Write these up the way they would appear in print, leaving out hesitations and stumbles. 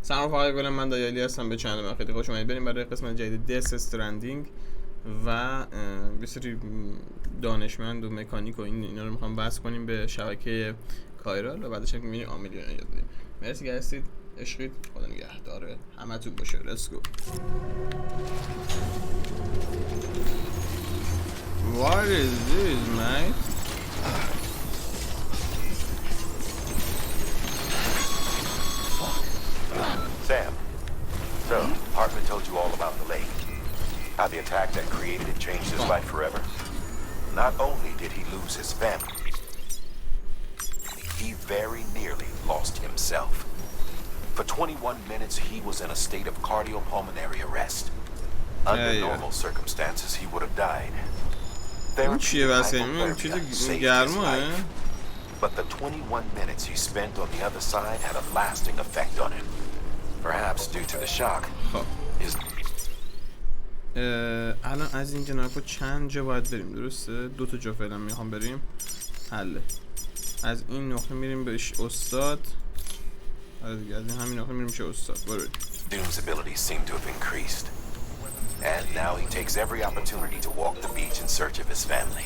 سلام رفقای گلم، من دایالی هستم. به چنل من خیلی خوش اومدید. بریم برای قسمت جدید استرندینگ و یه سری دانشمند و مکانیک و اینا رو میخوام بحث کنیم به شبکه کایرال و بعدش هم میبینیم عاملی رو یاد بدیم. مرسی که هستید، عشقید، خدا نگهدار همتون باشه. Let's go. What is this, mate? Sam, so Hartman told you all about the lake. How the attack that created it changed his life forever. Not only did he lose his family, he very nearly lost himself. For 21 minutes, he was in a state of cardiopulmonary arrest. Under normal circumstances, he would have died. Therapy saved his life. But the 21 minutes he spent on the other side had a lasting effect on him. Perhaps due to the shock. الان از این جناب چند جا باید بریم؟ درسته؟ 2 تا جا فعلا میخوام بریم. حله. از این نقطه میریم بهش استاد. از این همین نقطه میریم بهش استاد. برو. Doom's abilities seem to have increased. And now he takes every opportunity to walk the beach in search of his family.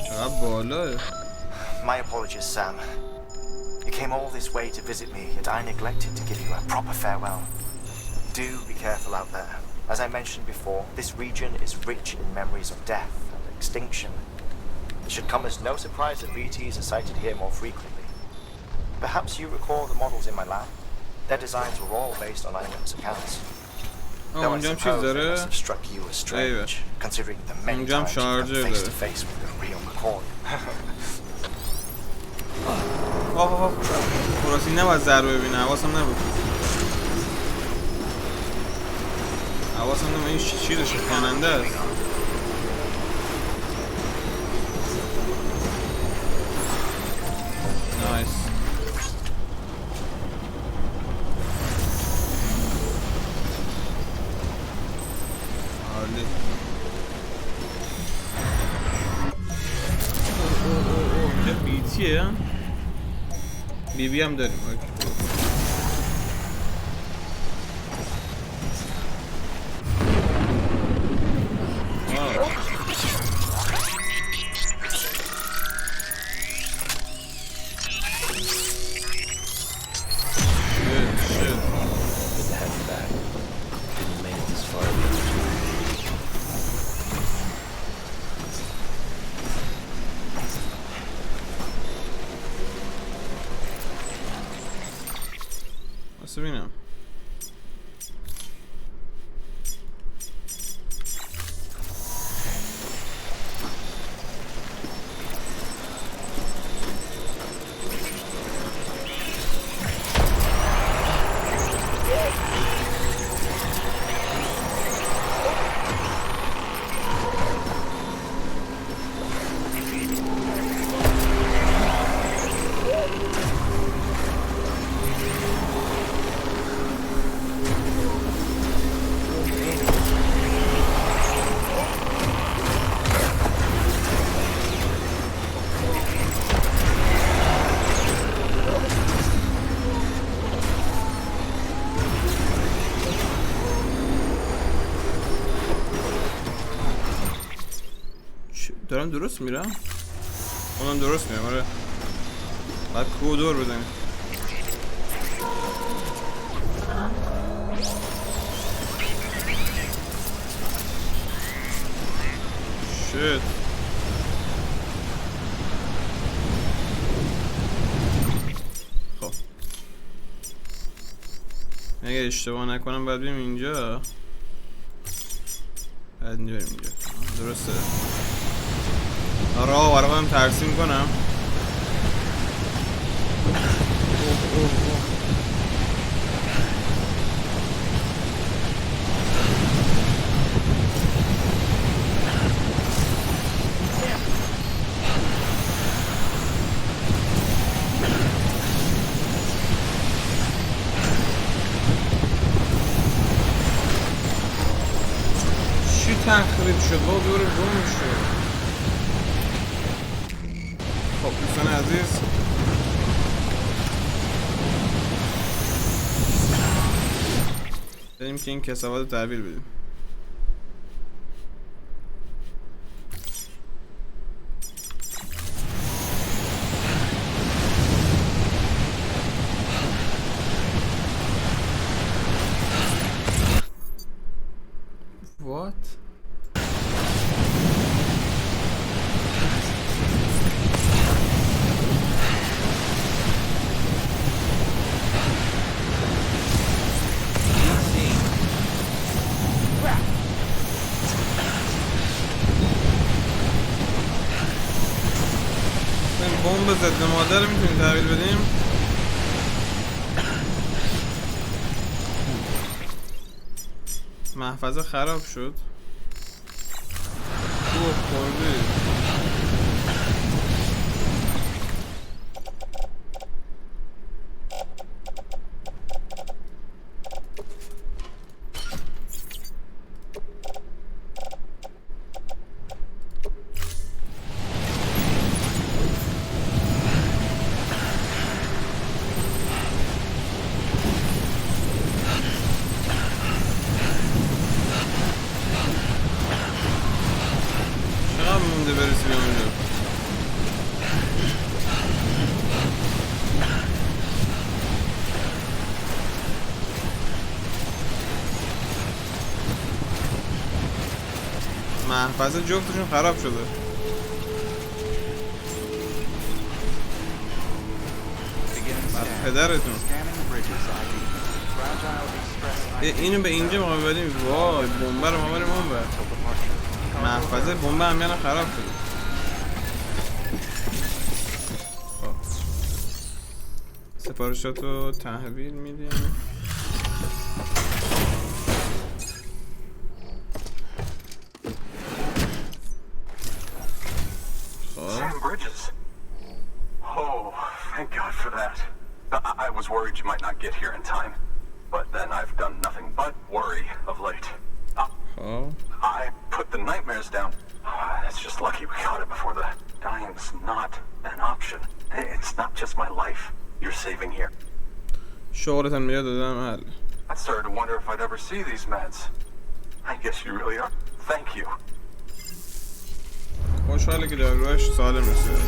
چقدر بالاه. My apologies, Sam. You came all this way to visit me, yet I neglected to give you a proper farewell. Do be careful out there. As I mentioned before, this region is rich in memories of death and extinction. It should come as no surprise that VTs are sighted here more frequently. Perhaps you recall the models in my lab? Their designs were all based on eyewitness accounts. Though I suppose they must have struck you as strange, considering the many times you come face to face with the real McCoy. فارسی نباید ضربه ببینه، حواسم نبود. حواسم نبود این چیزش خواننده است. نایس. عالی. چه بیتیه؟ بی هم داریم. ببینم دارم درست میرم؟ اونم درست میرم. آره باید کودور بزنیم. شت خب اگه اشتباه نکنم باید بریم اینجا. باید بریم اینجا. درسته. راه برای خودم ترسیم کنم. چی تخریب شد؟ با دوره گم شد. خب دوستان عزیز بریم که این کثافات رو تحویل بدیم. What? بمب ضد ماده رو میتونیم تحویل بدیم. محفظه خراب شد. اوه خوردی. محفظه جفتشون خراب شده. پدرتون اینو به اینجا ما ببریم. وای بمب رو ما بریم اون بر. محفظه بمب هم یعنی خراب شده. سفارشاتو تحویل میدیم. Thank God for that. I was worried you might not get here in time, but then I've done nothing but worry of late. I put the nightmares down. It's just lucky we got it before the dying's not an option. It's not just my life you're saving here. شغلتم میاد دادم حل. I started to wonder if I'd ever see these meds. I guess you really are. Thank you. خوشحاله که داروهاش سالم رسیده.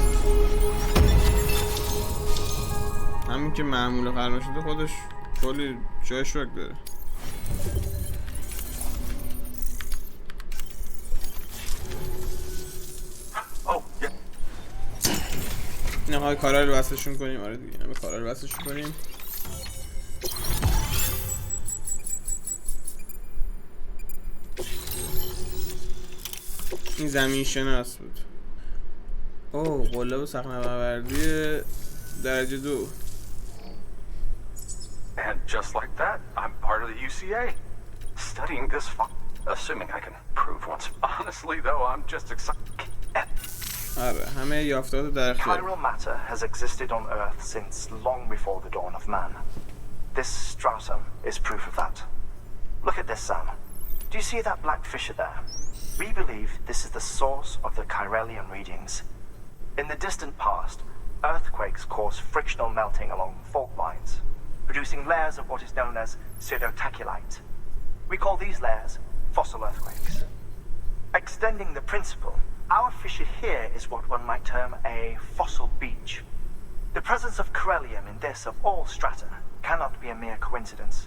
همین که معمول قرار شده خودش کلی جای شوک داره. اینا های کارا رو وصلشون کنیم. آره دیگه اینا به کارا رو وصلشون کنیم. این زمین شناس بود. اوه قلاب صخره‌نوردی درجه 2. And just like that, I'm part of the UCA. Studying this assuming I can prove once. Honestly though, I'm just excited. آره همه یافته‌ها در اختیار. Chiral matter has existed on Earth since long before the dawn of man. This stratum is proof of that. Look at this, Sam. Do you see that black fissure there? We believe this is the source of the Chiralian readings. In the distant past, earthquakes cause frictional melting along fault lines, producing layers of what is known as pseudotachylite. We call these layers fossil earthquakes. Extending the principle, our fissure here is what one might term a fossil beach. The presence of Chiralium in this of all strata cannot be a mere coincidence.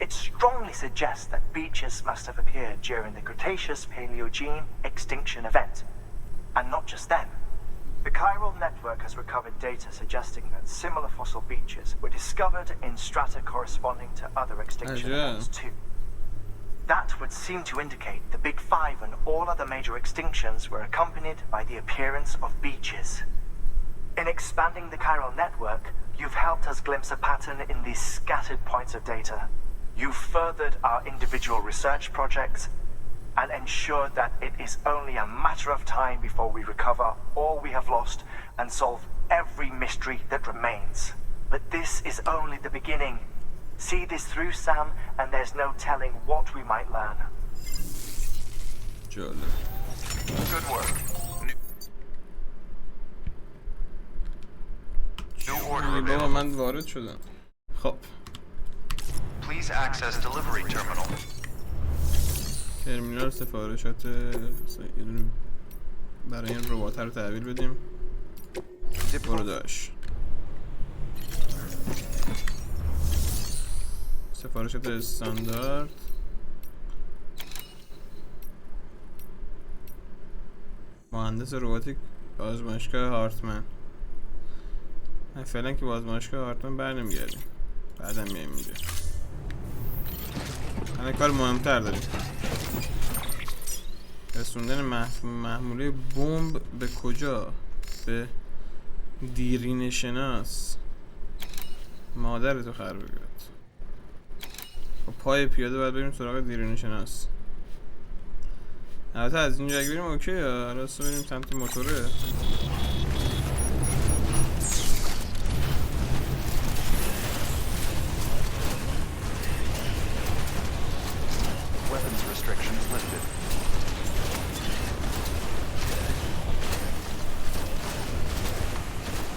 It strongly suggests that beaches must have appeared during the Cretaceous-Paleogene extinction event. And not just then. The chiral network has recovered data suggesting that similar fossil beaches were discovered in strata corresponding to other extinction events too. That would seem to indicate the Big Five and all other major extinctions were accompanied by the appearance of beaches. In expanding the chiral network, you've helped us glimpse a pattern in these scattered points of data. You've furthered our individual research projects and ensured that it is only a matter of time before we recover all we have lost and solve every mystery that remains. But this is only the beginning. See this through, Sam, and there's no telling what we might learn. Good work. New order بابا من وارد شدم. خب Please access delivery terminal. ترمینال سفارشات یه دونه برای این ربات رو تحویل بدیم. برو داش. سفارشات استاندارد. مهندس روباتیک آزمایشگاه هارتمن. فعلا که با آزمایشگاه هارتمن برنمیگردیم، بعدا میایم اینجا. الان کار مهمتر داریم. رسوندن محموله بمب به کجا؟ به دیرینه شناس. مادر تو خر بگیرد. با پای پیاده باید بریم سراغ دیرینه شناس. البته از اینجا اگه بریم اوکی، راست بریم سمت موتوره. Weapons restrictions lifted.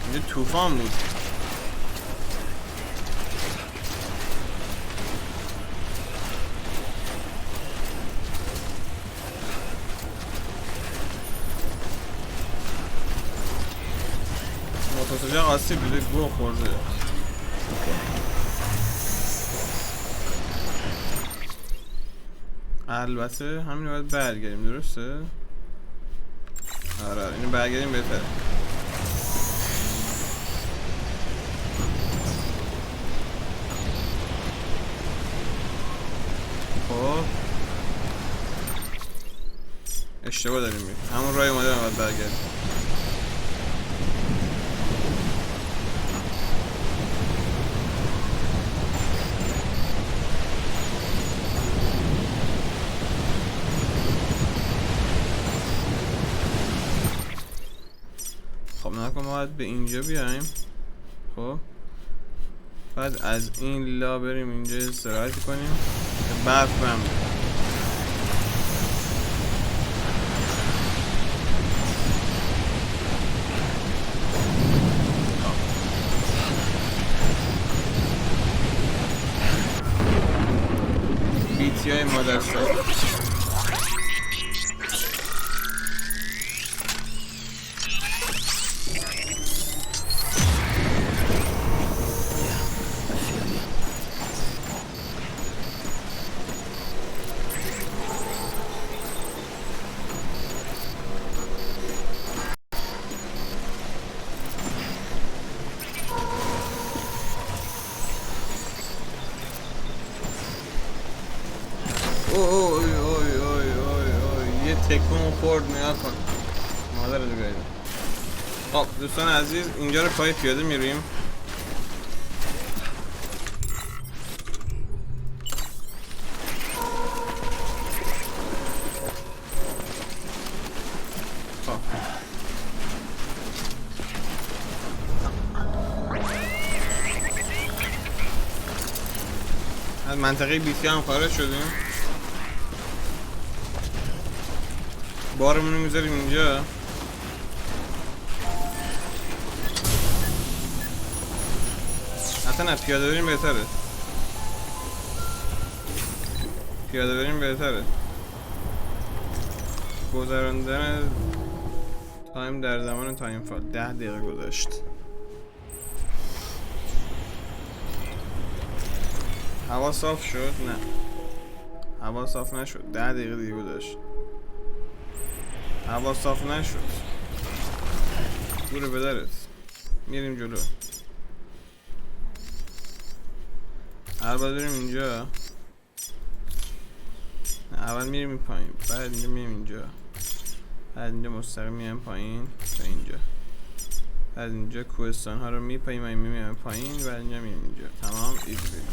اینجا طوفان بود. موتورسیکل آسیب دیده، گوه خورده. البته همین باید برگردیم، درسته؟ آره اینو برگردیم بهتره. خب اشتباه داریم میریم، همون راه اومده باید برگردیم. ما باید به اینجا بیایم. خب بعد از این لا بریم اینجا استراحت کنیم که برف بمونه. بیتی های مادر سال. یه تکون خورد، نگاه کن مادر رو گایده. خب دوستان عزیز اینجا رو پای پیاده میرویم. خب از منطقه بیتی هم خارج شدیم. بارمون رو میذاریم اینجا. حتی نه پیاده بریم بهتره. پیاده بریم بهتره. گذراندن تایم در زمان تایم فال 10 دقیقه گذشت. هوا صاف شد؟ نه هوا صاف نشد. 10 دقیقه دیگه گذشت. هوا صاف نشد. گوره بدرت. میریم جلو. اول بریم اینجا. اول میریم این پایین، بعد اینجا میریم اینجا، بعد اینجا مستقیم میریم پایین تا اینجا، بعد اینجا کوهستان ها رو میپاییم میریم پایین، بعد اینجا میریم اینجا. تمام. ایزی بریم.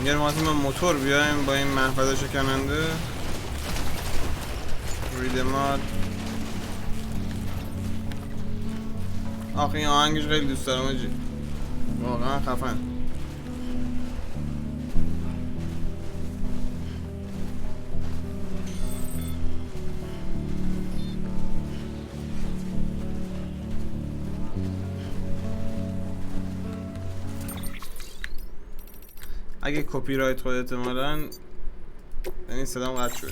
میگه ما موتور بیایم با این محفظه شکننده ریدمات. آخه این آهنگش خیلی دوست دارم آجی، واقعا خفن. اگه کپی رایت خود احتمالاً یعنی صدام قطع شد.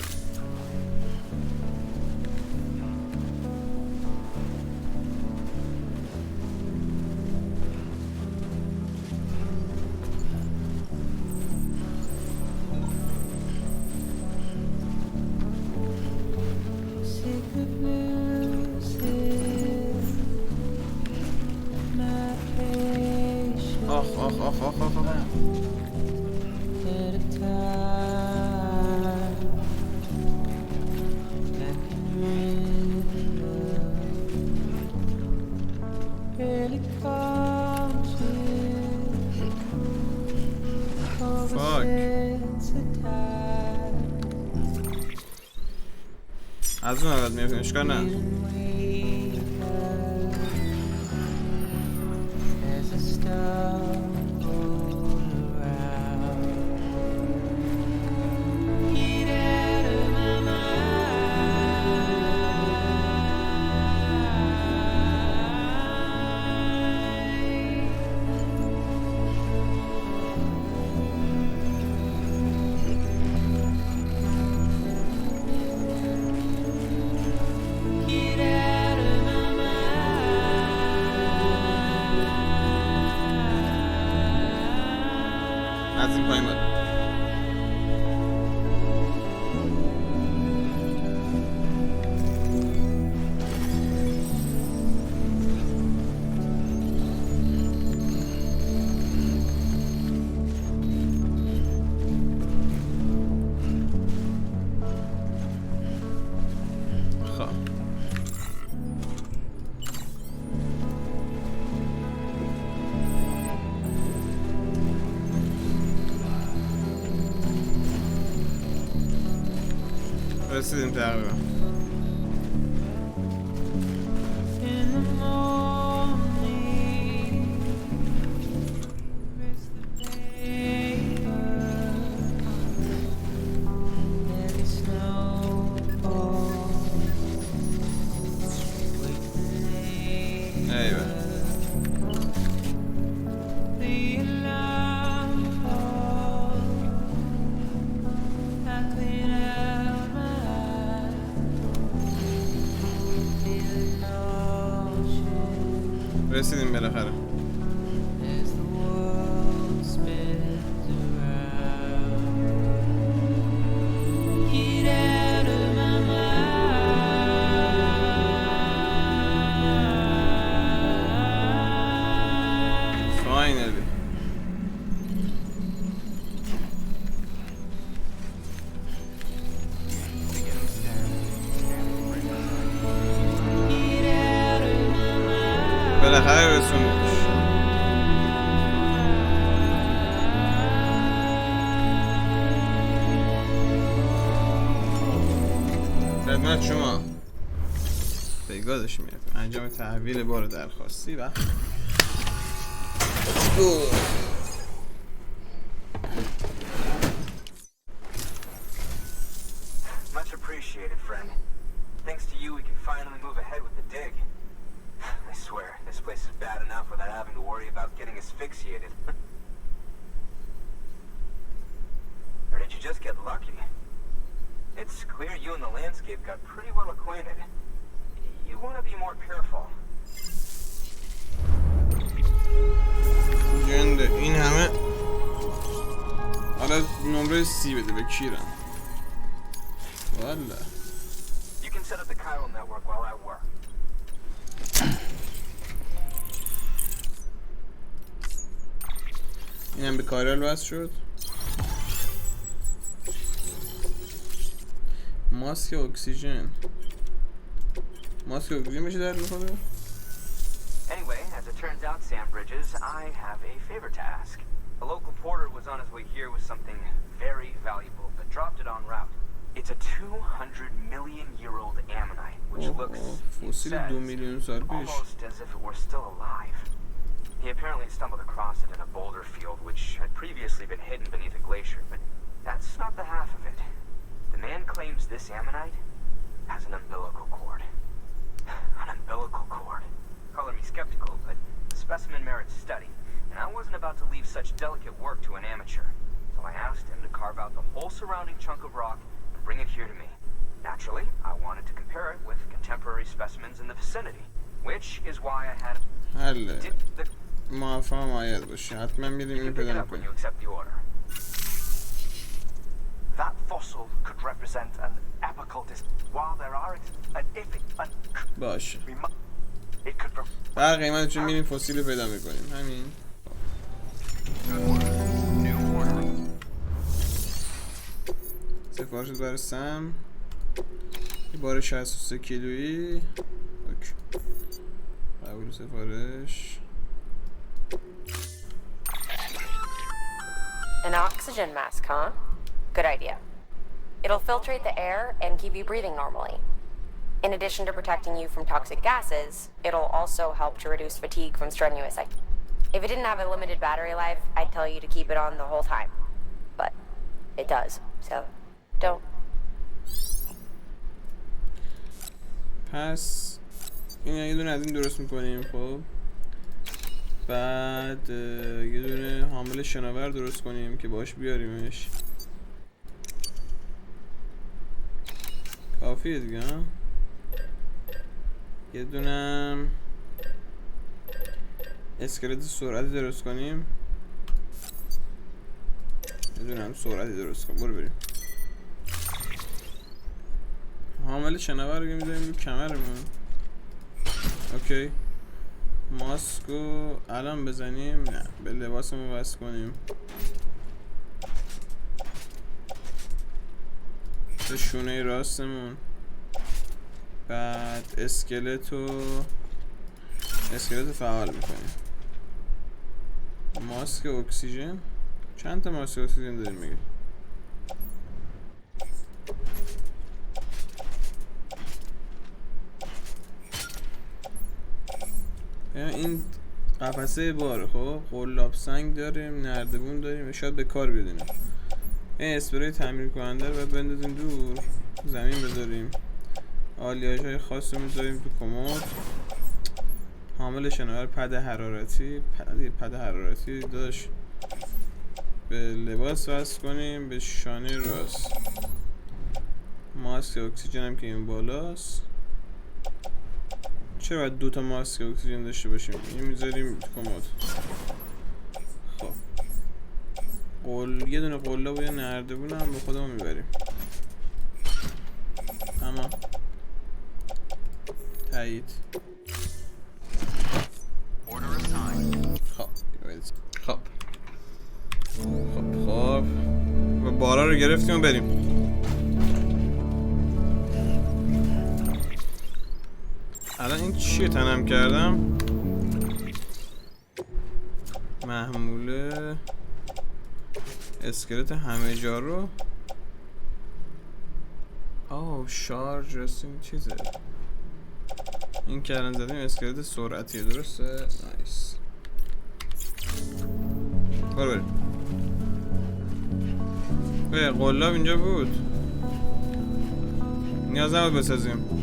از اون اول میفتیم اشکال نه. از این پایین باید رسیدیم تقریبا. رسیدیم بالاخره. فاینالی بالاخره رسوندش. خدمت شما پیگادش میاد انجام تحویل بار درخواستی و Much appreciated, friend. Thanks to you, we can finally move ahead with the dig. I swear, this place is bad enough without having to worry about getting asphyxiated. Or did you just get lucky? It's clear you and the landscape got pretty well acquainted. You want to be more careful. جنده این همه حالا نمره سی بده به کیرم والا. You can set up the chiral network while I work. این هم به کایرال وصل شد. ماسک اکسیژن بشه درد میکنه. Anyway, as it turns out, Sam Bridges, I have a favor to ask. A local porter was on his way we here with something very valuable, but dropped it en route. It's a 200-million-year-old ammonite, which looks, he says, almost as if it were still alive. He apparently stumbled across it in a boulder field, which had previously been hidden beneath a glacier, but that's not the half of it. The man claims this ammonite has an umbilical cord. An umbilical cord. Color me skeptical, but the specimen merits study, and I wasn't about to leave such delicate work to an amateur. So I asked him to carve out the whole surrounding chunk of rock and bring it here to me. Naturally, I wanted to compare it with contemporary specimens in the vicinity, which is why I had موفق معید باشه. حتما میریم اینو پیدا میکنیم. That fossil could represent an apical disc. While there are باشه. بر قیمتشون میریم فسیل پیدا میکنیم. همین. سفارش برای سم. یه بار 63 کیلویی. اوکی. قبول سفارش. An oxygen mask, huh? Good idea. It'll filtrate the air and keep you breathing normally. In addition to protecting you from toxic gases, it'll also help to reduce fatigue from strenuous activity. If it didn't have a limited battery life, I'd tell you to keep it on the whole time. But it does, so don't. پس این یه دونه از این درست میکنیم. خب بعد یه دونه حامل شناور درست کنیم که باش بیاریمش. کافیه دیگه. یه دونه اسکلت سرعتی درست کنیم. یه دونه هم سرعتی درست کنیم. برو بریم. حامل شناور رو میذاریم رو کمرمون. اوکی. ماسکو الان بزنیم؟ نه، به لباسمون وصل کنیم. به شونه راستمون. بعد اسکلت فعال میکنیم. ماسک اکسیژن. چند تا ماسک اکسیژن داریم میگه؟ این قفسه باره. خب قلاب سنگ داریم، نردبون داریم، شاید به کار بیاد اینا. این اسپری تعمیر کننده رو باید بندازیم دور، زمین بذاریم. آلیاژ های خاص رو میذاریم تو کمد. حامل شناور پد حرارتی داشت. به لباس وصل کنیم، به شانه راست. ماسک اکسیژن هم که این بالاست. چرا باید 2 تا ماسک اکسیژن داشته باشیم؟ این میذاریم تو کمد. خب یه دونه قلاب و یه نردبون هم به خودمون میبریم. اما تایید. خب و بارا رو گرفتیم و بریم. الان این چیه تنم کردم؟ محموله اسکلت همه جا رو. شارژ رسیم چیزه. این که الان زدیم اسکلت سرعتیه، درسته؟ نایس. برو بریم. قلاب اینجا بود. نیاز نبود بسازیم.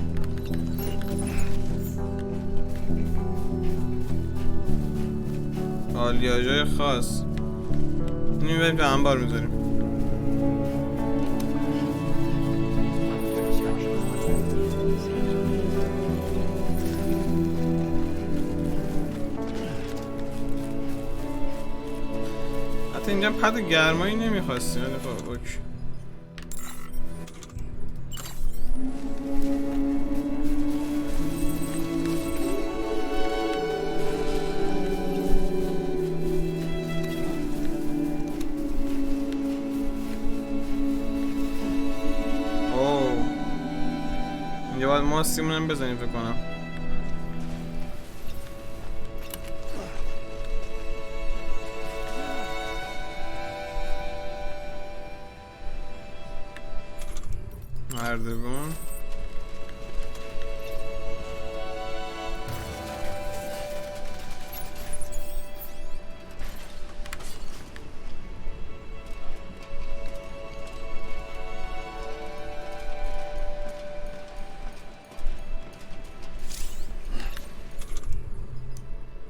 آلیاژهای خاص. اینو میبریم تو انبار میذاریم. حتی اینجا پد گرمایی نمیخواستیم. خب اوکی. اینجا باید ماسکمون هم بزنیم فکر کنم. اردوان.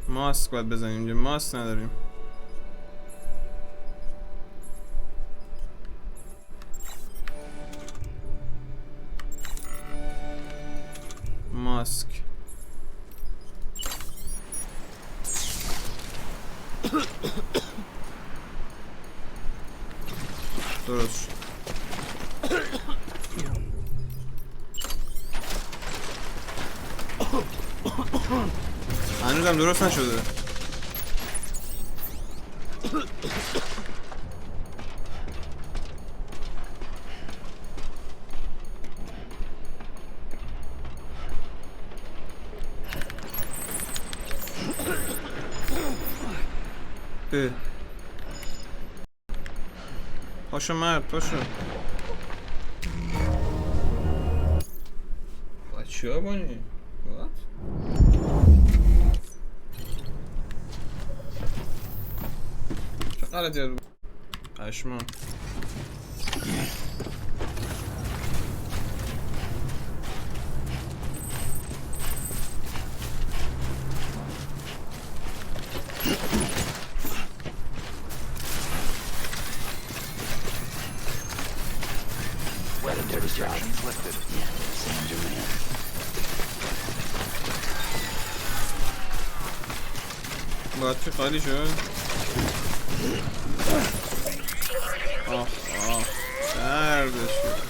ماسک باید بزنیم اینجا، ماسک نداریم. ماسک درست شد. هنوزم درست نشده. پاشو مرد، پاشو. باید چیکار کنی؟ چه غلطی رو پشمان. Restrictions lifted. باتری خالی شد. آخ آخ دردش شد.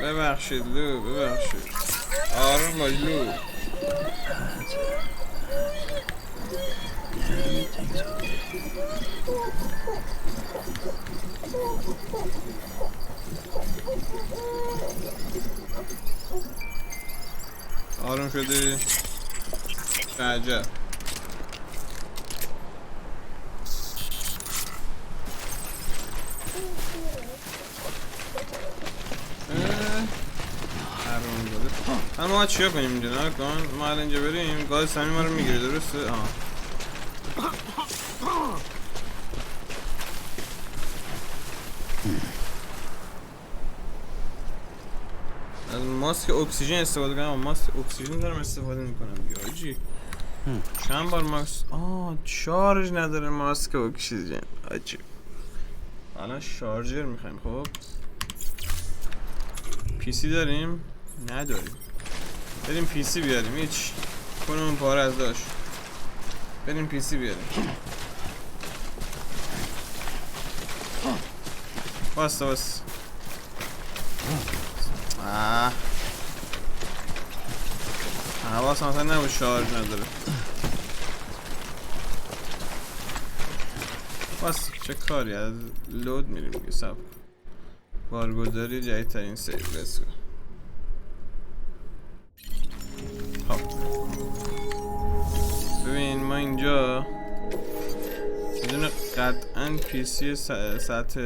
ببخشید لو، ببخشید. آروم باش لو. آروم شدی؟ چه عجب. ما باید چیه کنیم اینجا نه کن؟ ما الان اینجا بریم گاز سمی ما رو میگیره درسته؟ آها از ماسک اکسیژن استفاده کنم. ماسک اکسیژن دارم استفاده میکنم بیاجی. چند بار ماسک شارژ نداره ماسک اکسیژن عجیب. الان شارژر میخوایم. خب پی سی داریم؟ نداریم. بریم پی سی بیاریم. هیچ کنون پاره از داشت. بریم پی سی بیاریم. واسه واسه حواس مثلا نبود شارژ نداره. بس چه کاری از لود میریم دیگه. سب بارگذاری جدیدترین سیو. لیتس گو. خب ببین ما اینجا بدون قطعا پی سی سطح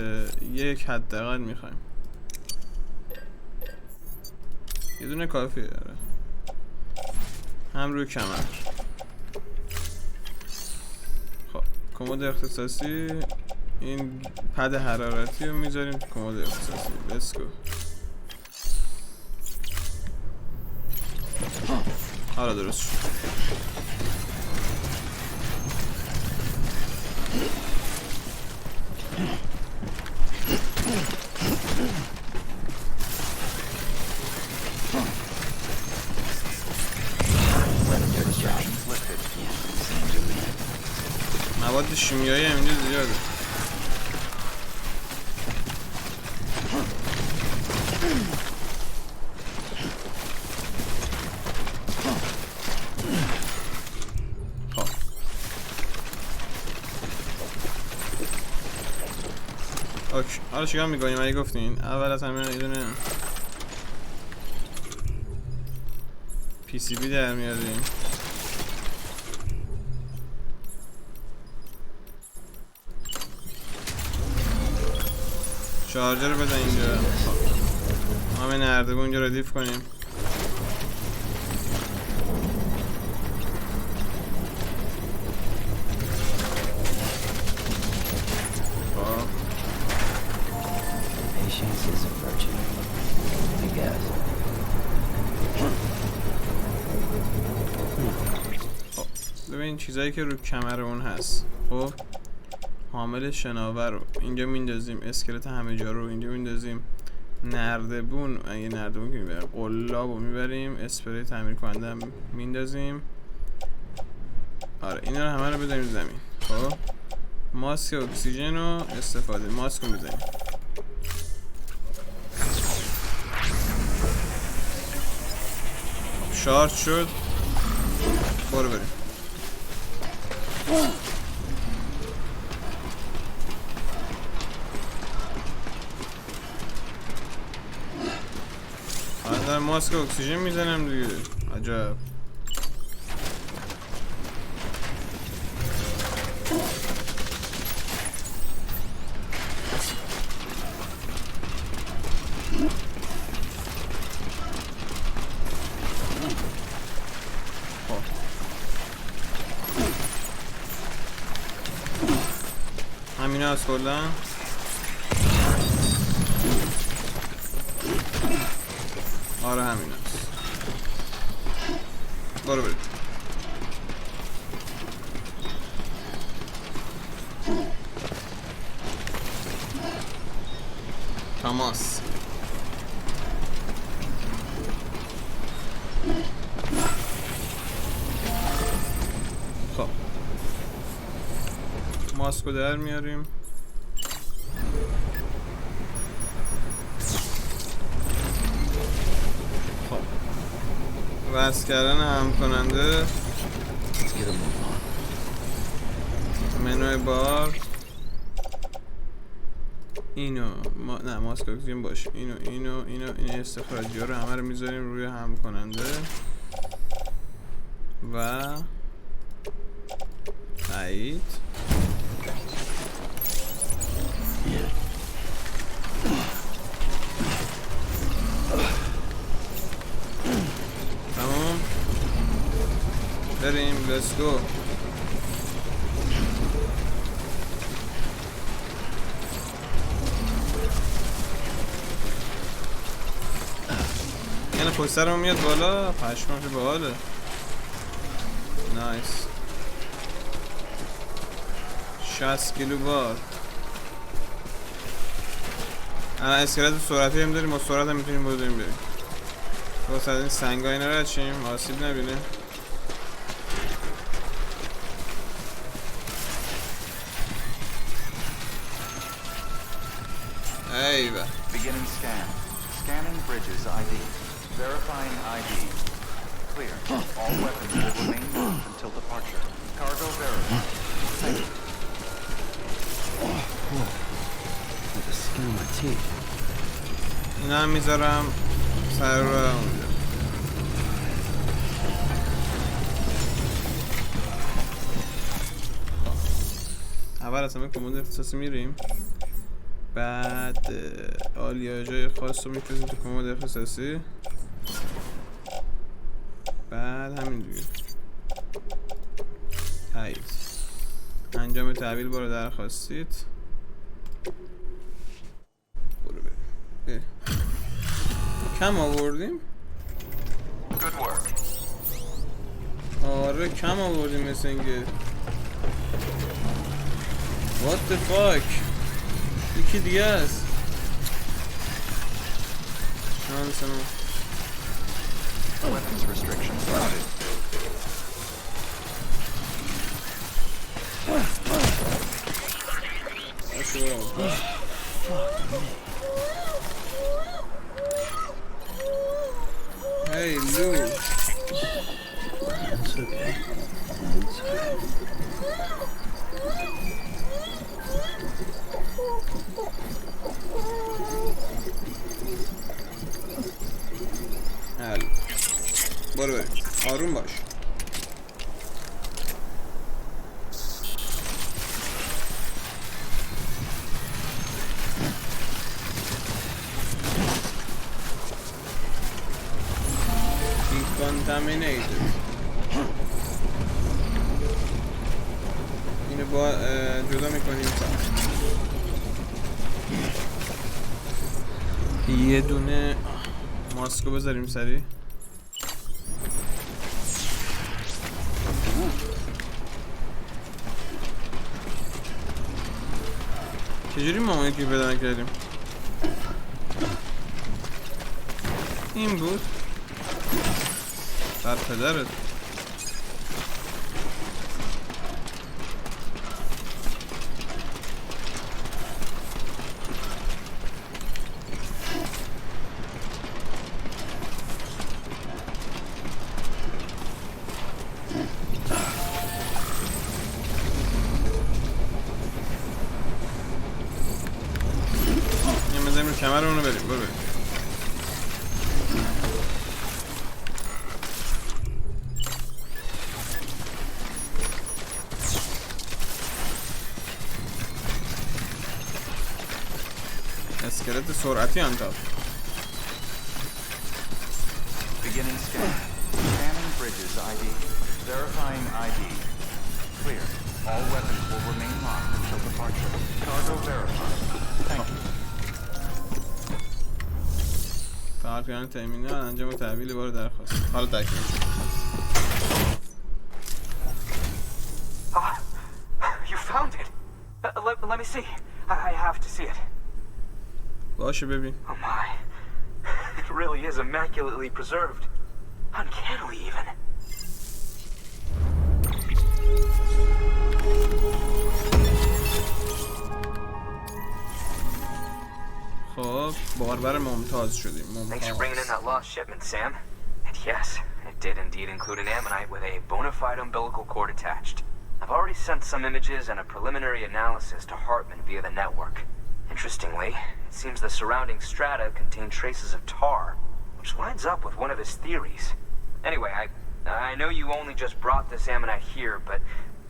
یک حداقل میخوایم. یه دونه کافیه داره. هم روی کمر. خب کمد اختصاصی. این پد حرارتی رو میذاریم تو کمد اختصاصی. لیتس گو. حالا درست شد. مواد شیمیایی هم اینجا زیاده. خب اوکی حالا چیکار میکنیم؟ اگه گفتین اول از همه یه دونه پی سی بی در میاریم. شارژر رو بزن اینجا. ما همین نردبون اینجا ردیف کنیم. Patience is a virtue, I guess. ببین چیزایی که رو کمر اون هست. خب حامل شناور رو اینجا میندازیم، اسکلت همه جا رو اینجا میندازیم، نردبون اگه نردبون که میبریم، قلاب رو میبریم، اسپری تعمیر کننده هم میندازیم. آره اینا رو همه رو بذاریم زمین. خب ماسک اکسیژن رو استفاده، ماسک رو میزنیم. شارژ شد. برو بریم. من ماسک اکسیژن میزنم دیگه. عجب. همین هست کلا. آره همین هست. برو بریم. تماس. خب ماسکو در میاریم. خب وصل کردن هم کننده. منوی بار. اینو نه ماسک اکسیژن باشه. اینو استخراجی ها رو همه رو میذاریم روی هم کننده و تایید. تمام بریم. let's go. یعنی پوسترمون میاد بالا. پشمام که باحاله. نایس. 60 کیلو بار. الان اسکلت سرعتی هم داریم. با سرعت هم میتونیم بریم. واسه این سنگا اینا رد شیم آسیب نبینه. ایوه. Beginning scan. Scanning bridges ID. Verifying ID. Clear. All weapons will remain locked until departure. Cargo verified. Thank you. Like the skin on my teeth. اینا هم میذارم سر رو اونجا. اول از همه کمود اختصاصی میریم. بعد آلیاژهای خاص رو میفرستیم تو کمود اختصاصی. بعد همین دیگه تایید. انجام تحویل بار درخواستید. برو بریم. کم آوردیم. Good work. آره کم آوردیم مثل اینکه. What the fuck. یکی دیگه است. شانزدهم. Weapons restrictions started. Hey Lou. It's okay. It's okay. حل. برو بریم. آروم باش. contaminated. اینو با جدا میکنیم. یه دونه ماسکو بذاریم سریع. چجوری ما اون یکی پیدا نکردیم؟ این بود بر پدرت. کمرمونو بریم بریم. اسکلت سرعتی انجام. Beginning scan. Scanning bridges ID. Verifying ID. Clear. All weapons will remain locked until departure. Cargo verified. Thank you. کارگران تأمینی انجام تحویل بار درخواست. حالا تکمیل شد. You found it. Let me see. I have to see it. باشه ببین. Oh my. It really is immaculately preserved. Uncannily even. خب باربر ممتاز شدیم. Thanks for bringing in that lost shipment, Sam. And yes, it did indeed include an ammonite with a bona fide umbilical cord attached. I've already sent some images and a preliminary analysis to Hartman via the network. Interestingly, it seems the surrounding strata contain traces of tar, which lines up with one of his theories. Anyway, I know you only just brought this ammonite here, but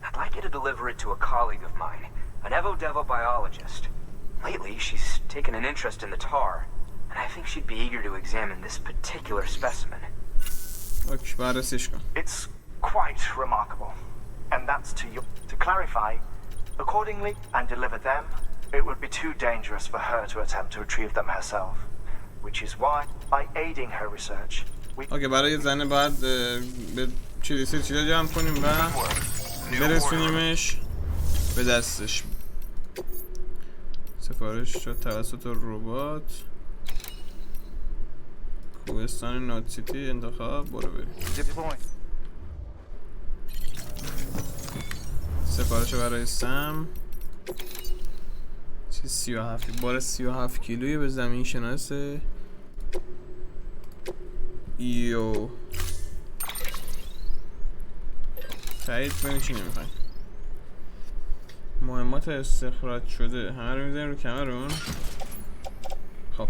I'd like you to deliver it to a colleague of mine, an Evo-Devo biologist. Lately, she's taken an interest in the tar, and I think she'd be eager to examine this particular specimen. Okay, بررسیش کن. It's quite remarkable, and that's to clarify. Accordingly, and deliver them, it would be too dangerous for her to attempt to retrieve them herself, which is why, by aiding her research, we. Okay, برای زنه باید به چیزی جمع کنیم و برسونیمش به دستش. سفارش شد توسط ربات. کوهستان نوت سیتی انتخاب. برو بریم. سفارش برای سم. چیز 37 بار 37 کیلویی به زمین شناسه. ایو تایید کنیم چی نمیخوایم. مهمات استخراج شده همه رو میزنیم رو کمرمون. خب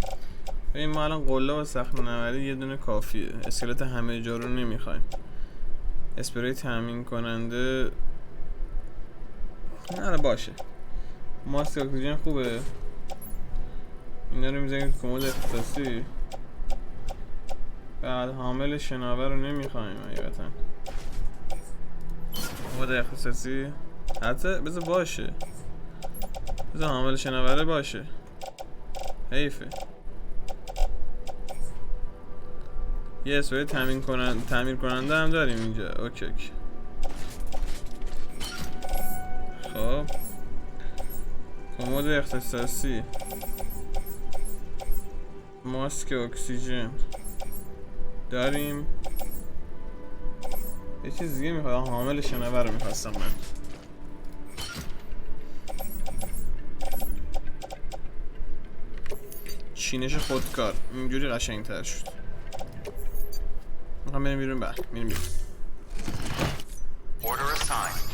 ببین ما الان قله و صخره نوردی یه دونه کافیه. اسکلت همه جا رو نمیخوایم. اسپری تامین کننده نه باشه. ماسک اکسیژن خوبه. اینا رو میزنیم تو کمد اختصاصی. بعد حامل شناور رو نمیخوایم حقیقتا. کمد اختصاصی حتی بذار باشه. بذار حامل شناوره باشه. حیفه. یه اسپری تعمیر کننده هم داریم اینجا. اوکی. خب کمد اختصاصی. ماسک اکسیژن داریم. یه چیز دیگه میخواد. حامل شناور رو میخواستم من. چینش خودکار اینجوری قشنگ‌تر شد. میخوام بریم بیرون. میریم بیرون. Order assigned.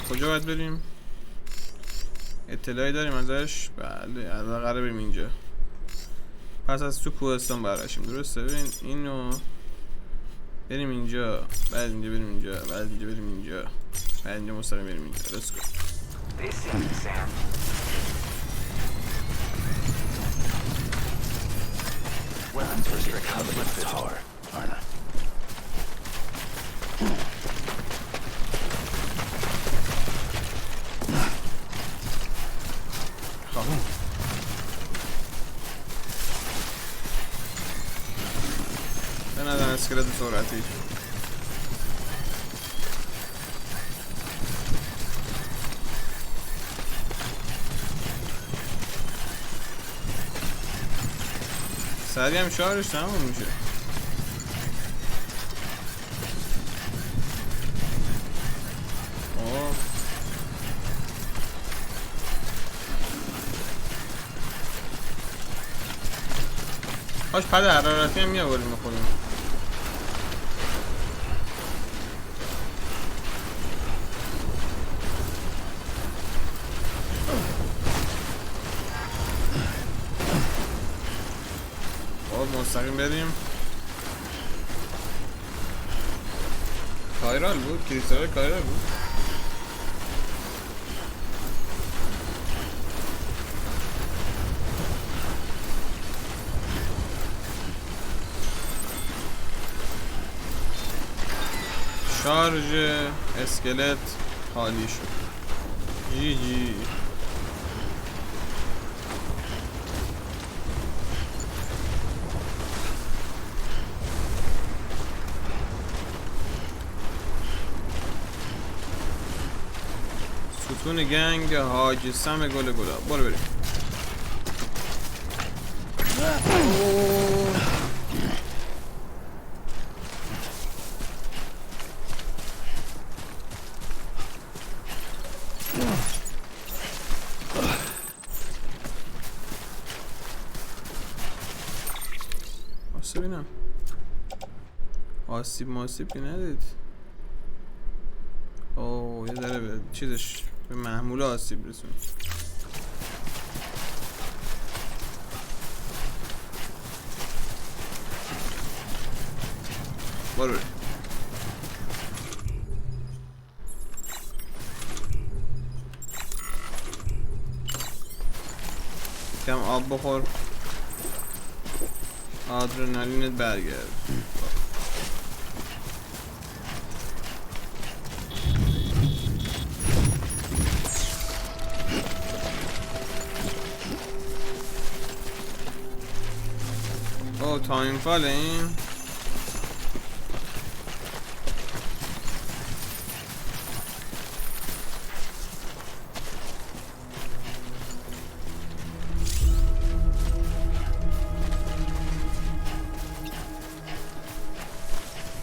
کجا باید بریم؟ اطلاعی داریم ازش؟ بله الان قراره بریم اینجا. پس از تو کوهستان براشیم درسته؟ ببین اینو بریم اینجا، بعد اینجا بریم اینجا، بعد اینجا بریم اینجا، بعد اینجا مستقیم بریم اینجا. درست کن. weapons restrictions lifted. Tar, aren't I? به نظر اسکلت سرعتی سریع هم شارش تموم میشه. کاش پد حرارتی هم میآوردیم خودمون. مستقیم بریم. کایرال بود؟ کریستال کایرال بود؟ شارژ اسکلت خالی شد. جی جی. ستون گنگ حاج سم گل گلاب. برو بریم. آسیبی نه. آسیب ماسیب که ندید. اوه یه ذره به چیزش به محمول آسیب رسون. برو کم آب بخور، آدرنالینت برگرد. او تایم فال این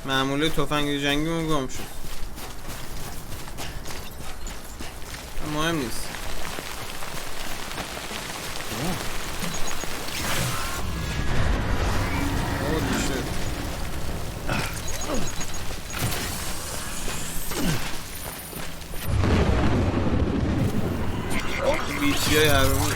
معموله تفنگ جنگیمون گم شد. مهم نیست. بیچیای حرومی.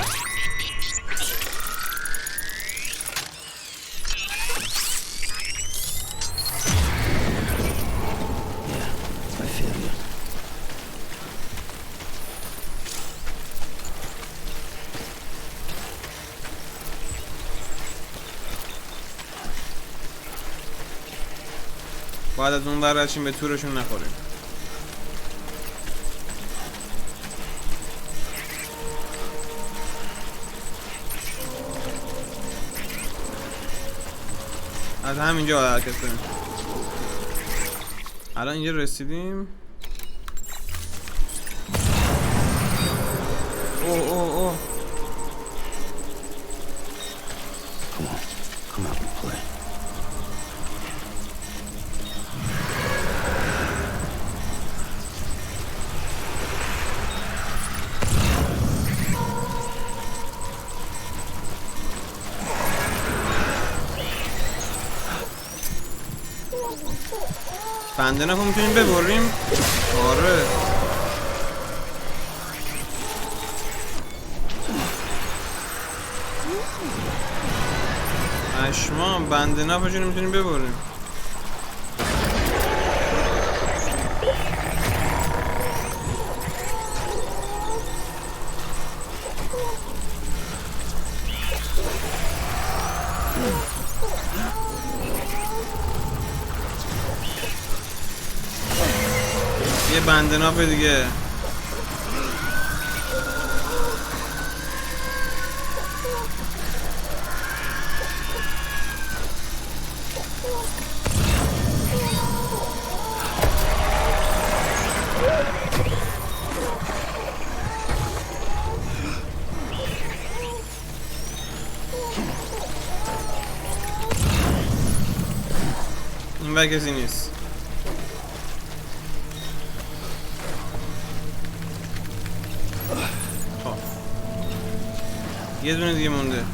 باید از اون برشیم به تورشون نخوریم. از همینجا حرکت کنیم. الان اینجا رسیدیم. اوه Come out and play. بندنه هم میتونیم ببریم. آره اشمام بندنه هم میتونیم ببریم. یه بندناف دیگه. این بر کسی نیست. یه دونه دیگه مونده.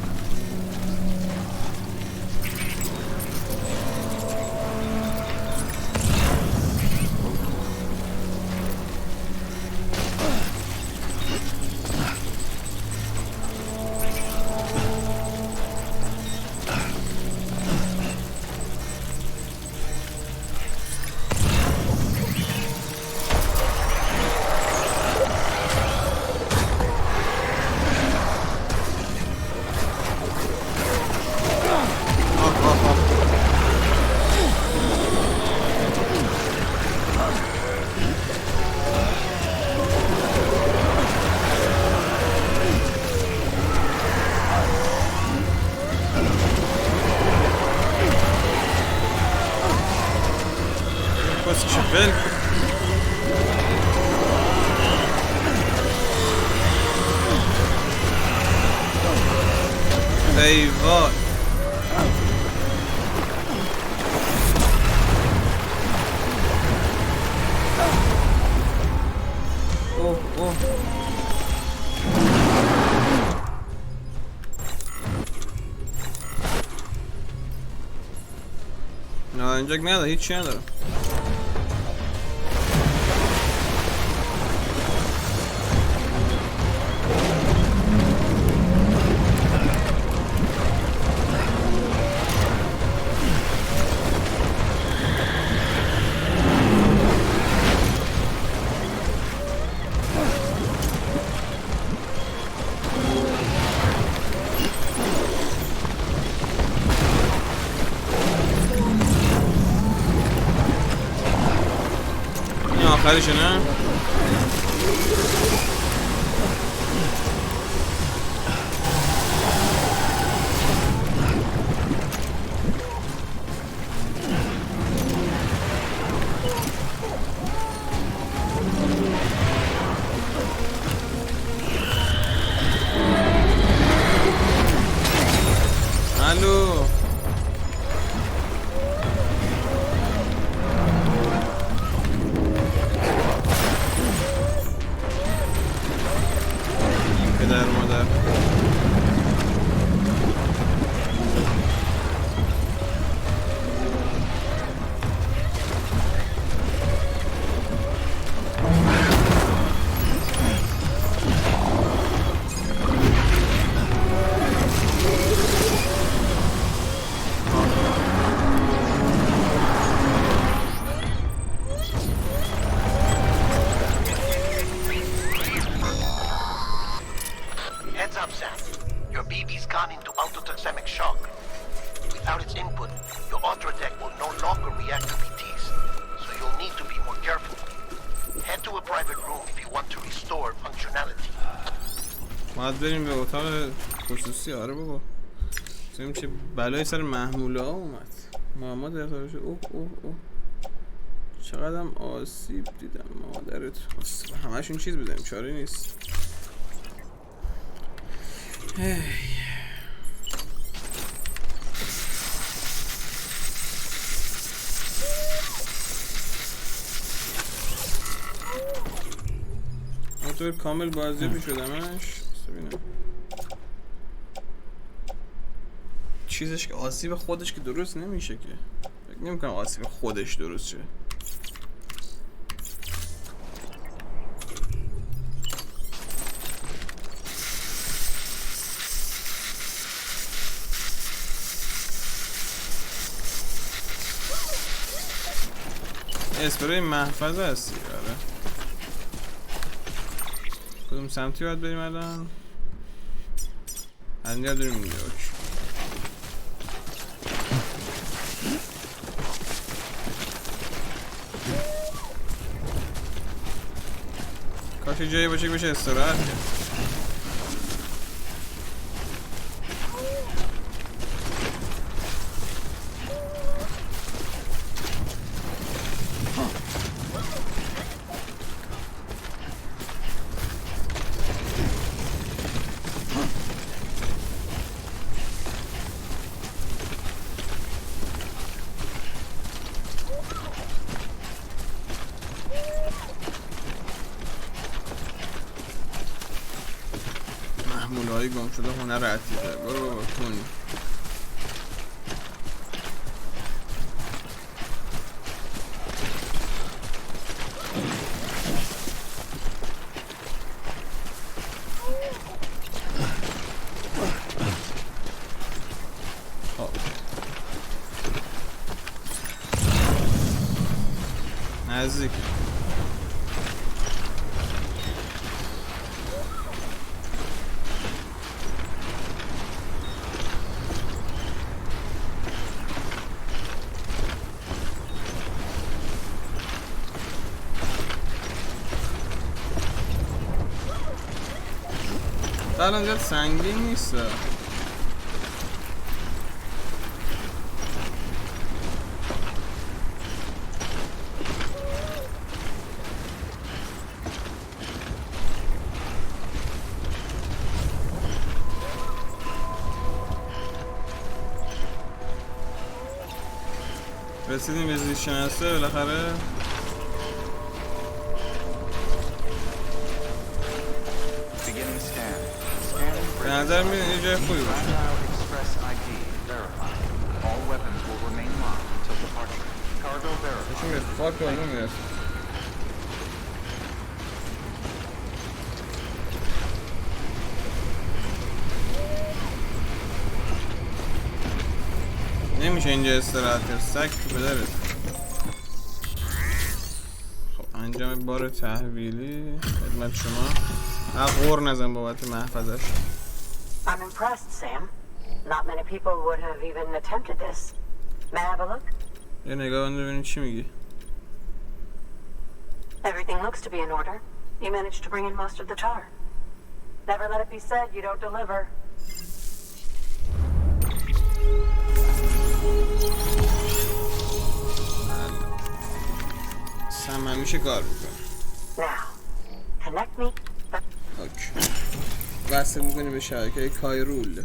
ای وای. اوه اوه. نه اینجا نداره، هیچی نداره. آخرشه نه؟ الو پدر مادر باید بریم به اتاق خصوصی. آره بابا ببینیم چه بلایی سر محموله ها اومد. محمد درتارش. اوه اوه اوه چقدرم آسیب دیدم مادرت. همشون چیز بدیم چاره نیست. طور کامل بازیابی شدمش. ببینم چیزش که آسیب خودش که درست نمیشه که. فکر نمی‌کنم آسیب خودش درست شه. اسپری محفظه هستی. آره کدوم سمتی باید بریم الان؟ الان داریم اینجا. باشه جایی باشه که بشه استراحت کرد. محموله‌های گم شده هنر عتیقه. برو بابا کنید. نزدیک الان زیاد سنگین نیست. رسیدیم به زیست شناسه بالاخره. به نظر میاد یه جای خوبی باشه. بشون میرسه فاک به اون میرسه. نمیشه اینجا استراحت کرد. سگ تو پدرت. خب انجام بار تحویلی خدمت شما. غور نزن بابت محفظش. I'm impressed, Sam. Not many people would have even attempted this. May I have a look? یه نگاه بند ببینیم چی میگی. Everything looks to be in order. You managed to bring in most of the tar. Never let it be said you don't deliver. سم همیشه کار میکنه. Now, connect me. اوکی. وصل میکنیم به شبکه کایرول.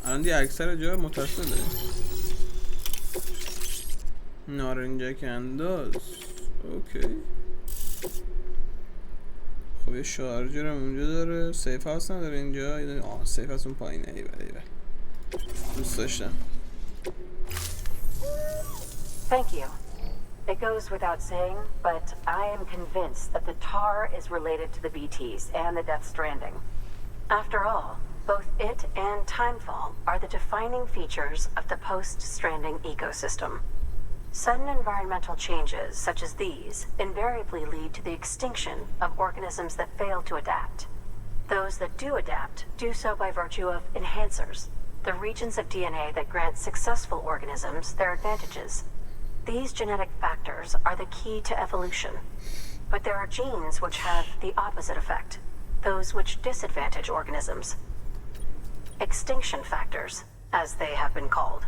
الان دیگه اکثر جا متصله. نارنجک انداز. اوکی. خب یه شارژر هم اونجا داره. سیف هاوس نداره اینجا. آه سیف هاوس اون پایینه. ایول دوست داشتم. Thank you. It goes without saying, but I am convinced that the tar is related to the BTs and the Death Stranding. After all, both it and Timefall are the defining features of the post-Stranding ecosystem. Sudden environmental changes such as these invariably lead to the extinction of organisms that fail to adapt. Those that do adapt do so by virtue of enhancers, the regions of DNA that grant successful organisms their advantages. These genetic factors are the key to evolution, but there are genes which have the opposite effect, those which disadvantage organisms. Extinction factors, as they have been called.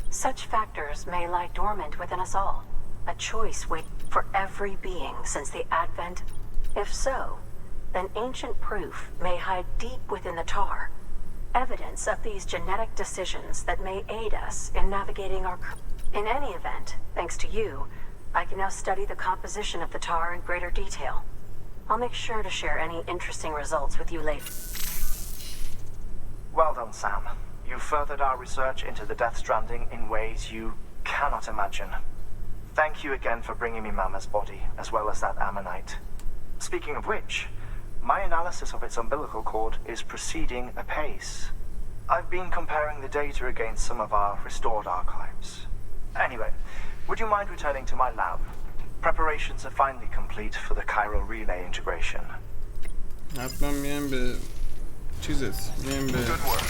Such factors may lie dormant within us all, a choice waiting for every being since the advent. If so, then ancient proof may hide deep within the tar, evidence of these genetic decisions that may aid us in navigating our... In any event, thanks to you, I can now study the composition of the tar in greater detail. I'll make sure to share any interesting results with you later. Well done, Sam. You furthered our research into the Death Stranding in ways you cannot imagine. Thank you again for bringing me Mama's body, as well as that ammonite. Speaking of which, my analysis of its umbilical cord is proceeding apace. I've been comparing the data against some of our restored archives. Anyway, would you mind returning to my lab? Preparations are finally complete for the chiral relay integration. حتما میام به چیزت میایم به Good work.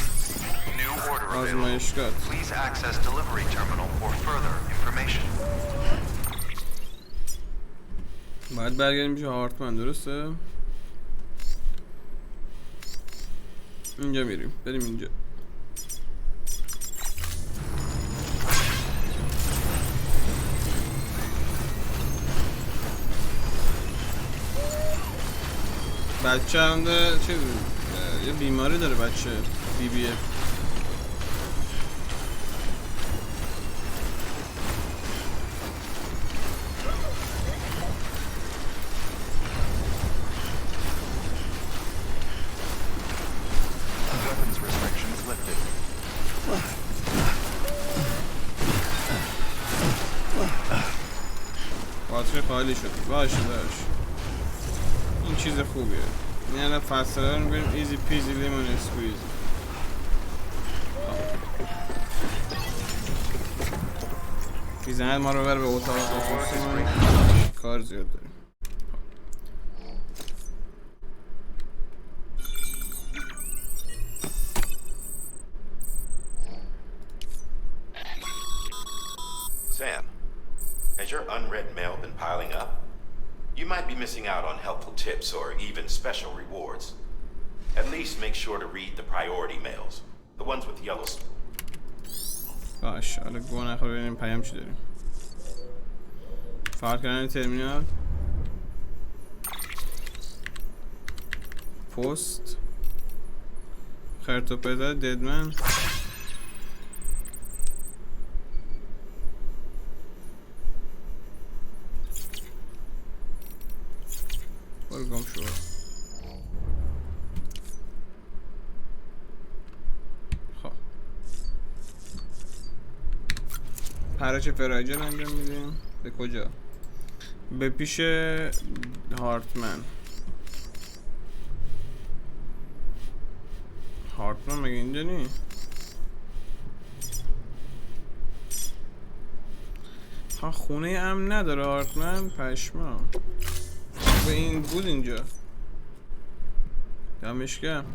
New order available. آزمایشگاه. Please access delivery terminal for further information. باید برگردیم پیش هارتمن، درسته؟ اینجا میریم، بریم اینجا. بچه هم ده چه یه بیماری داره بچه، بیبیه. Weapons restrictions lifted. باتری خالی شد. باشه داشت. این چیز خوبیه. این الان فصله رو میگویم ایزی پیزی لیمون اسکویز. بی زحمت ما رو بر به اتاق خصوصی کار زیاد داریم. Sam, has your unread mail been piling up? You might be missing out on helpful tips or even special rewards. At least make sure to read the priority mails, the ones with yellow. باشه حالا گوه نخور ببینیم پیام چی داریم. فعال کردن ترمینال. پست خرت و پرت ددمن. برو گم شو. خب پراچه فرایجر انجام میدیم. به کجا؟ به پیش هارتمن. هارتمن مگه اینجا نی؟ ها خونه امن نداره هارتمن؟ پشما. به این بود اینجا دمشکم.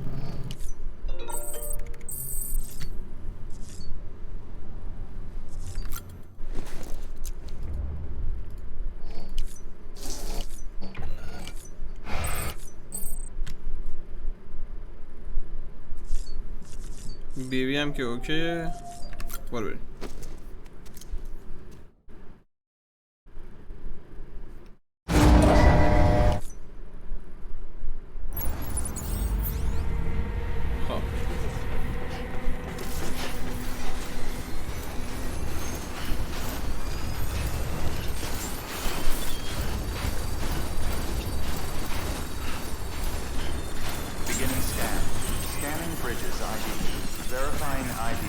بیبی هم که اوکیه. برو بریم. Beginning scan. Scanning bridges ID. Verifying ID.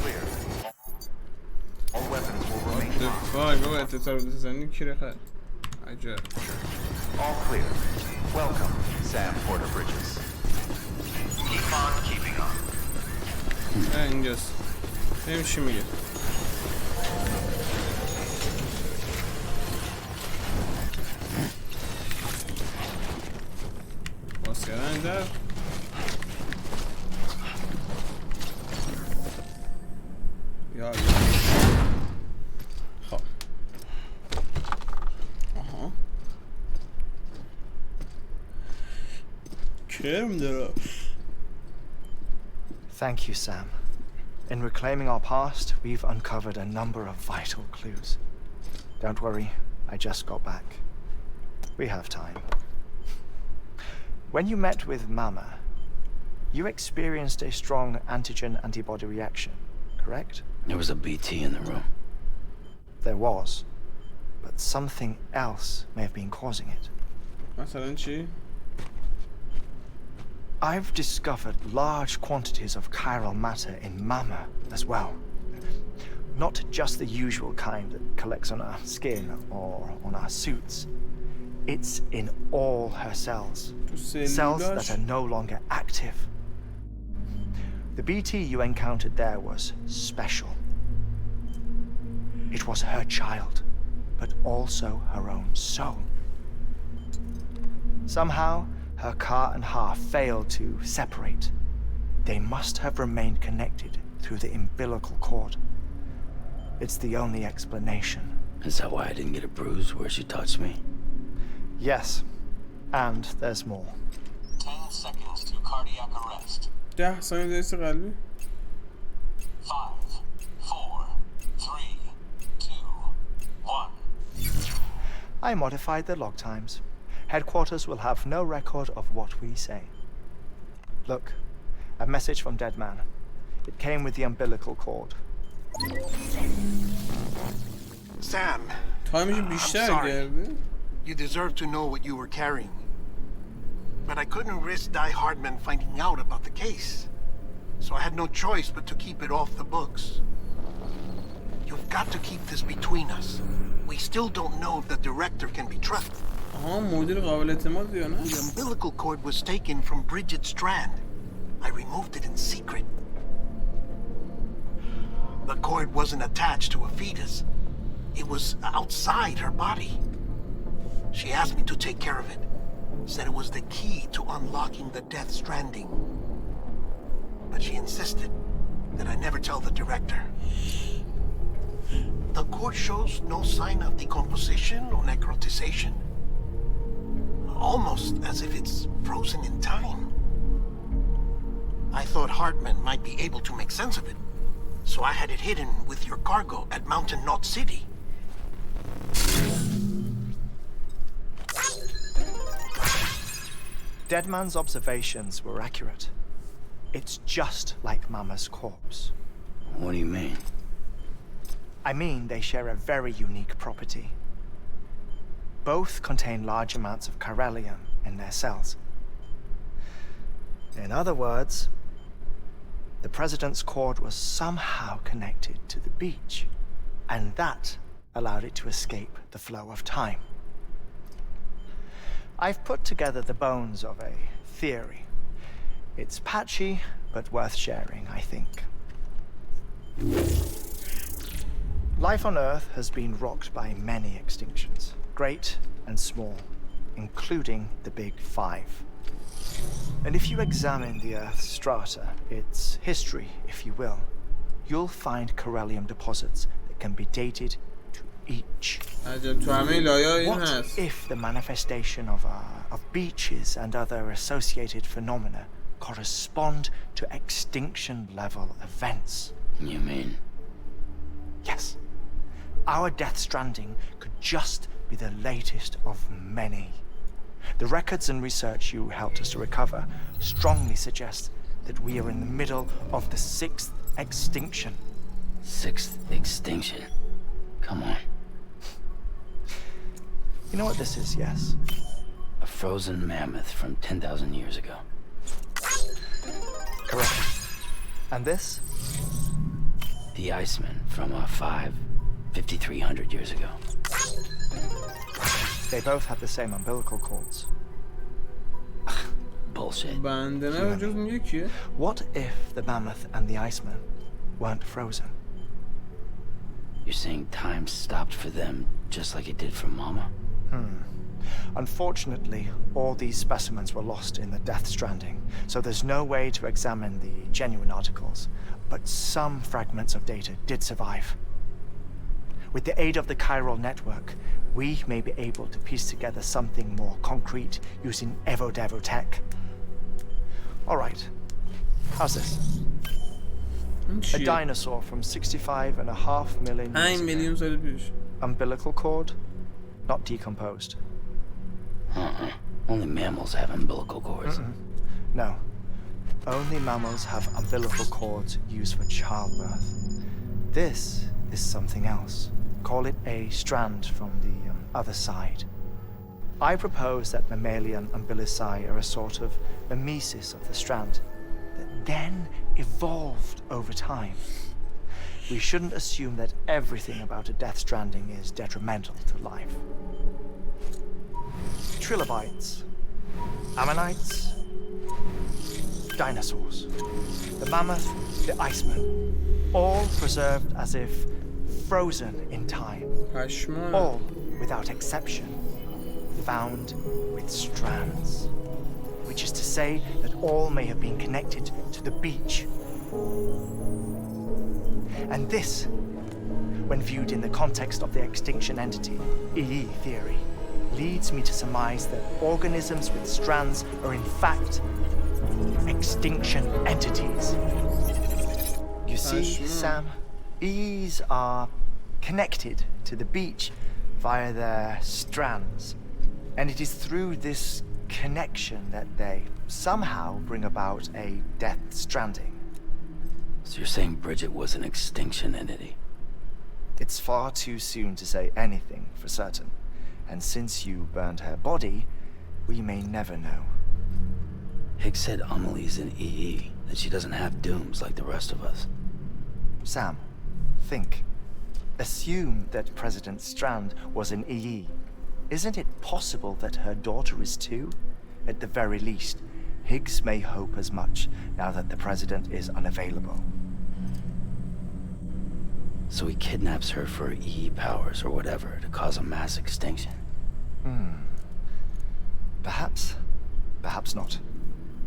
Clear. All weapons will remain locked. وای بابا اتصال بزنی کیره خد. عجب. All clear. Welcome, Sam Porter Bridges. Keep on keeping on. اینجاست. بریم چی میگه. باز کردن در. یا خب. آها. کرم داره. Thank you, Sam. In reclaiming our past, we've uncovered a number of vital clues. Don't worry, I just got back. We have time. When you met with Mama, you experienced a strong antigen-antibody reaction, correct? There was a BT in the room. There was, but something else may have been causing it. مثلا چی؟ I've discovered large quantities of chiral matter in Mama as well. Not just the usual kind that collects on our skin or on our suits. It's in all her cells. Cells that are no longer active. The BT you encountered there was special. It was her child, but also her own soul. Somehow, her car and half failed to separate, they must have remained connected through the umbilical cord. It's the only explanation. Is that why I didn't get a bruise where she touched me? Yes, and there's more. 10 seconds to cardiac arrest. 10 ثانیه دست قلبی. 5, 4, 3, 2, 1. I modified the log times. Headquarters will have no record of what we say. Look, a message from Dead Man. It came with the umbilical cord. Sam, تایمش I'm بیشتر sorry. کرده. You deserve to know what you were carrying. But I couldn't risk Die Hardman finding out about the case. So I had no choice but to keep it off the books. You've got to keep this between us. We still don't know if the director can be trusted. آها مدیر قابل اعتماد یا نه؟ The umbilical cord was taken from Bridget Strand. I removed it in secret. The cord wasn't attached to a fetus. It was outside her body. She asked me to take care of it. Said it was the key to unlocking the Death Stranding. But she insisted that I never tell the director. The cord shows no sign of decomposition or necrotization. Almost as if it's frozen in time. I thought Hartman might be able to make sense of it. So I had it hidden with your cargo at Mountain Knot City. Dead Man's observations were accurate. It's just like Mama's corpse. What do you mean? I mean, they share a very unique property. Both contain large amounts of chiralium in their cells. In other words, the president's cord was somehow connected to the beach, and that allowed it to escape the flow of time. I've put together the bones of a theory. It's patchy, but worth sharing, I think. Life on Earth has been rocked by many extinctions, great and small, including the Big Five. And if you examine the Earth's strata, its history, if you will, you'll find chiralium deposits that can be dated to each. What if the manifestation of beaches and other associated phenomena correspond to extinction-level events? You mean? Yes. Our Death Stranding could just be the latest of many. The records and research you helped us to recover strongly suggest that we are in the middle of the 6th extinction. 6th extinction? Come on. You know what this is, yes? A frozen mammoth from 10,000 years ago. Correct. And this? The Iceman from 5,300 years ago. They both have the same umbilical cords. Bullshit. What if the mammoth and the Iceman weren't frozen? You're saying time stopped for them just like it did for Mama? Unfortunately, all these specimens were lost in the Death Stranding, so there's no way to examine the genuine articles, but some fragments of data did survive. With the aid of the chiral network, we may be able to piece together something more concrete using Evo-Devo tech. All right, how's this? A dinosaur from 65.5 million years ago. Umbilical cord, not decomposed. Only mammals have umbilical cords. No. Only mammals have umbilical cords used for childbirth. This is something else. Call it a strand from the other side. I propose that mammalian umbilici are a sort of mimesis of the strand that then evolved over time. We shouldn't assume that everything about a Death Stranding is detrimental to life. Trilobites, ammonites, dinosaurs, the mammoth, the Iceman, all preserved as if frozen in time, all without exception, found with strands. which is to say that all may have been connected to the beach. And this, when viewed in the context of the extinction entity, EE theory, leads me to surmise that organisms with strands are in fact extinction entities. You see, Sam, EEs are connected to the beach via their strands, and it is through this connection that they somehow bring about a death stranding. So you're saying Bridget was an extinction entity? It's far too soon to say anything for certain, and since you burned her body, we may never know. Higgs said Amelie's an EE, that she doesn't have dooms like the rest of us. Sam, think. Assume that President Strand was an EE. Isn't it possible that her daughter is too? At the very least, Higgs may hope as much now that the President is unavailable. So he kidnaps her for EE powers or whatever to cause a mass extinction? Perhaps. Perhaps not.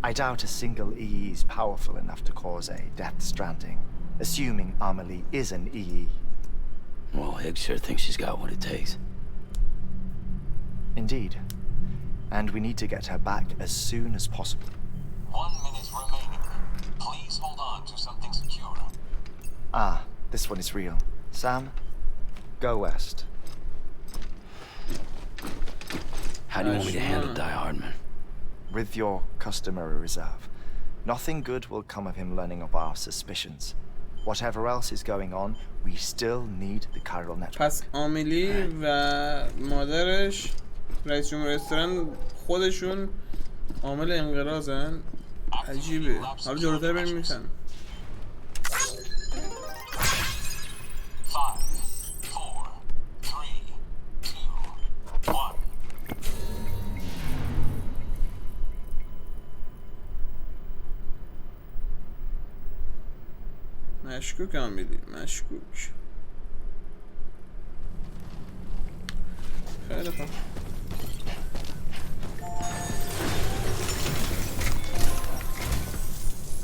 I doubt a single EE is powerful enough to cause a death stranding, assuming Amelie is an EE. Well, Higgs sure thinks she's got what it takes. Indeed. And we need to get her back as soon as possible. 1 minute remaining. Please hold on to something secure. Ah, this one is real. Sam, go west. How do you want me to handle Die Hardman? With your customary reserve. Nothing good will come of him learning of our suspicions. Whatever else is going on, we still need the chiral network. پس آمیلی و مادرش رئیس جمهور استرن خودشون عامل انقراضن. عجیبه. حالا جلوتر بریم میشن. 5, 4, 3, 2, 1. مشکوک آمیلی، مشکوک. خیلی خوب.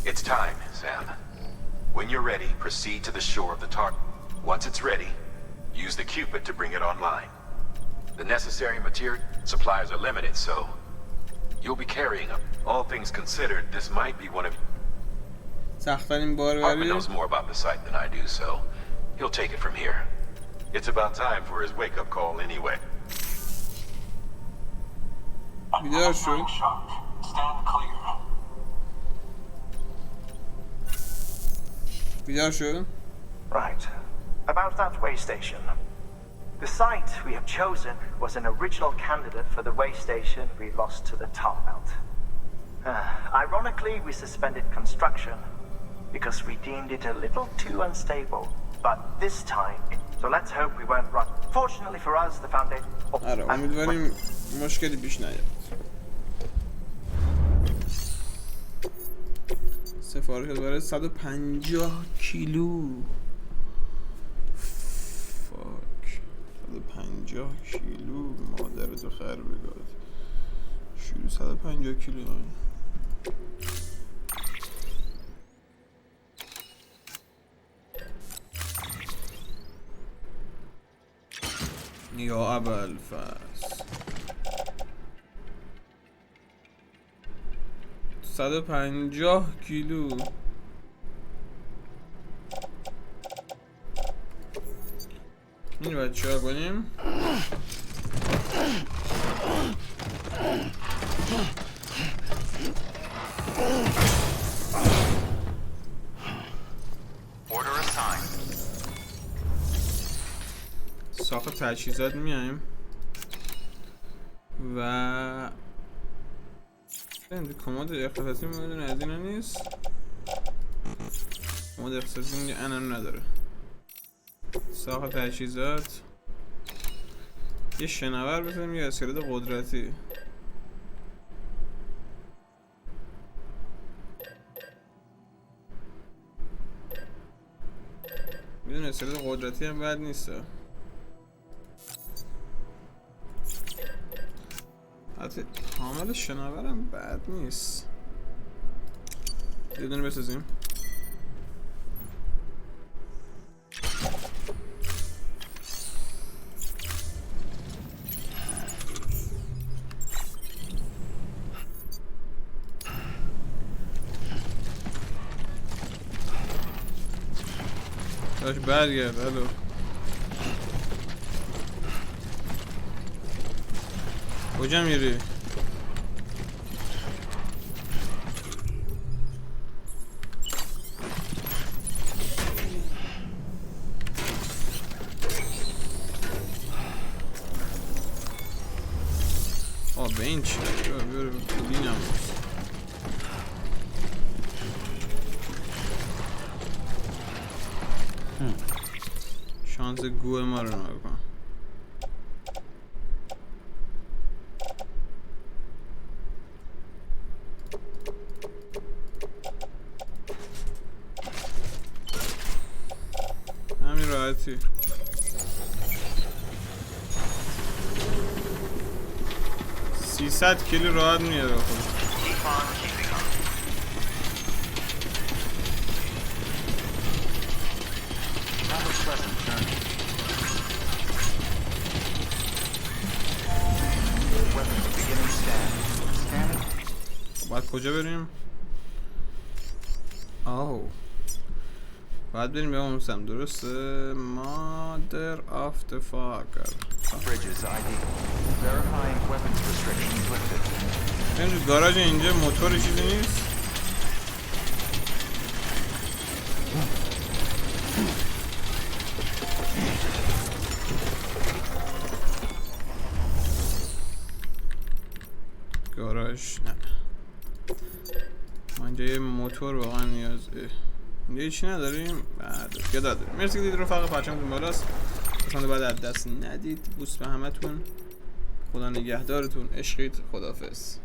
It's time, Sam. When you're ready, proceed to the shore of the Tar. Once it's ready, use the Cupid to bring it online. The necessary material supplies are limited, so you'll be carrying them. All things considered, this might be one of... سخت‌ترین Hartman باربری. knows more about the site than I do, so he'll take it from here. It's about time for his wake-up call anyway. بیدار شو. Entering shark. Stand clear. بیدار شو. Right. About that way station. The site we have chosen was an original candidate for the way station we lost to the tar belt. Ironically, we suspended construction because we deemed it a little too unstable. But this time, so let's hope we weren't wrong. Fortunately for us, the foundation... آره امیدواریم مشکلی پیش نیاد. سفارش برای 150 کیلو. فاک 150 کیلو مادرتو خر بگاد. شروع 150 کیلو. یا ابوالفضل 150 کیلو. این باید چیکار کنیم؟ Order assigned. ساخت تجهیزات میایم و کماد اختصاصی مورد از اینا نیست. کماد اختصاصی میگه انم نداره. ساخت تجهیزات یه شنور بزنیم یه اسکلت قدرتی. میدون اسکلت قدرتی هم بد نیسته. البته حامل شناورم بد نیست. یه دونه بسازیم. داشت برگرد. الو کجا میری؟ به این چی؟ بیاره پولینم شانس گوه ما رو نگاه. همین راحتی. $300 کیلو راحت میاره خود. باید کجا بریم؟ باید بریم به اون سم. درسته؟ Mother of the fucker. این گاراژ اینجا موتور چیزی نیست؟ گاراژ نه. ما اینجا یه موتور واقعا نیازه. اینجا هیچی نداریم؟ بعد یاد داریم. مرسی که دید رفقا. پرچمتون بالاست. قسمت بعد از دست ندید. بوس به همتون. خدا نگهدارتون. عشقید. خداحافظ.